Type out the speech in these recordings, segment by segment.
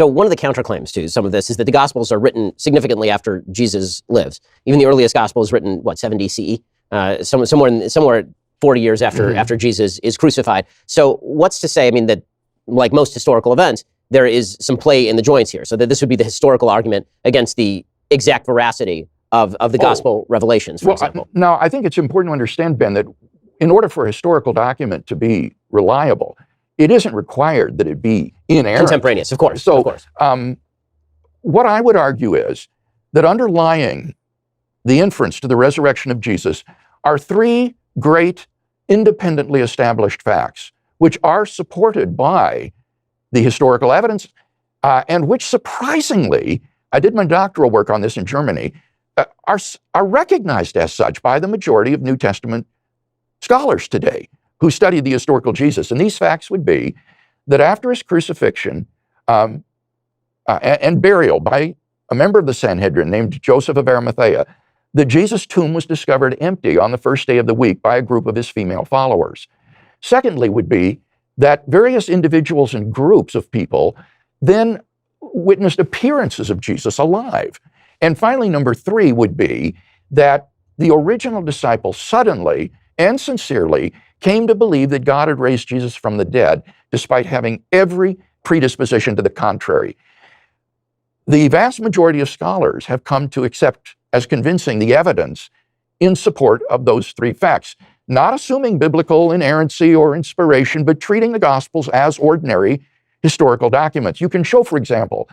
So one of the counterclaims to some of this is that the Gospels are written significantly after Jesus lives. Even the earliest Gospel is written, 70 CE? Somewhere 40 years after Jesus is crucified. So what's to say, I mean, that like most historical events, there is some play in the joints here, so that this would be the historical argument against the exact veracity of the gospel revelations, for example. Now, I think it's important to understand, Ben, that in order for a historical document to be reliable, it isn't required that it be inerrant. Contemporaneous, of course. So, of course. What I would argue is that underlying the inference to the resurrection of Jesus are three great independently established facts, which are supported by the historical evidence, and which surprisingly, I did my doctoral work on this in Germany, are recognized as such by the majority of New Testament scholars today who study the historical Jesus. And these facts would be that after his crucifixion and burial by a member of the Sanhedrin named Joseph of Arimathea, that Jesus' tomb was discovered empty on the first day of the week by a group of his female followers. Secondly would be that various individuals and groups of people then witnessed appearances of Jesus alive. And finally, number three would be that the original disciples suddenly and sincerely came to believe that God had raised Jesus from the dead, despite having every predisposition to the contrary. The vast majority of scholars have come to accept as convincing the evidence in support of those three facts, not assuming biblical inerrancy or inspiration, but treating the Gospels as ordinary historical documents. You can show, for example,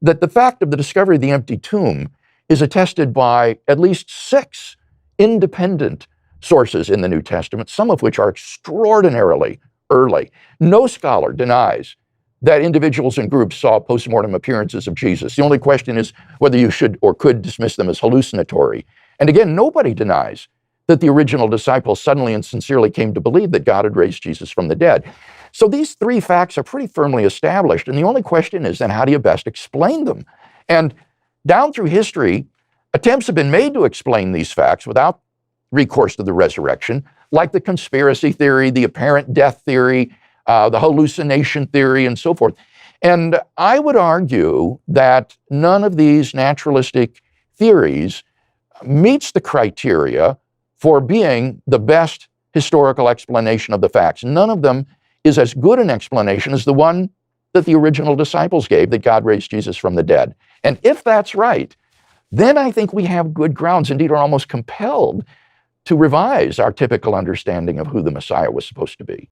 that the fact of the discovery of the empty tomb is attested by at least 6 independent sources in the New Testament, some of which are extraordinarily early. No scholar denies that individuals and groups saw postmortem appearances of Jesus. The only question is whether you should or could dismiss them as hallucinatory. And again, nobody denies that the original disciples suddenly and sincerely came to believe that God had raised Jesus from the dead. So these three facts are pretty firmly established, and the only question is then how do you best explain them? And down through history, attempts have been made to explain these facts without recourse to the resurrection, like the conspiracy theory, the apparent death theory, the hallucination theory, and so forth. And I would argue that none of these naturalistic theories meets the criteria for being the best historical explanation of the facts. None of them is as good an explanation as the one that the original disciples gave, that God raised Jesus from the dead. And if that's right, then I think we have good grounds, indeed are almost compelled to revise our typical understanding of who the Messiah was supposed to be.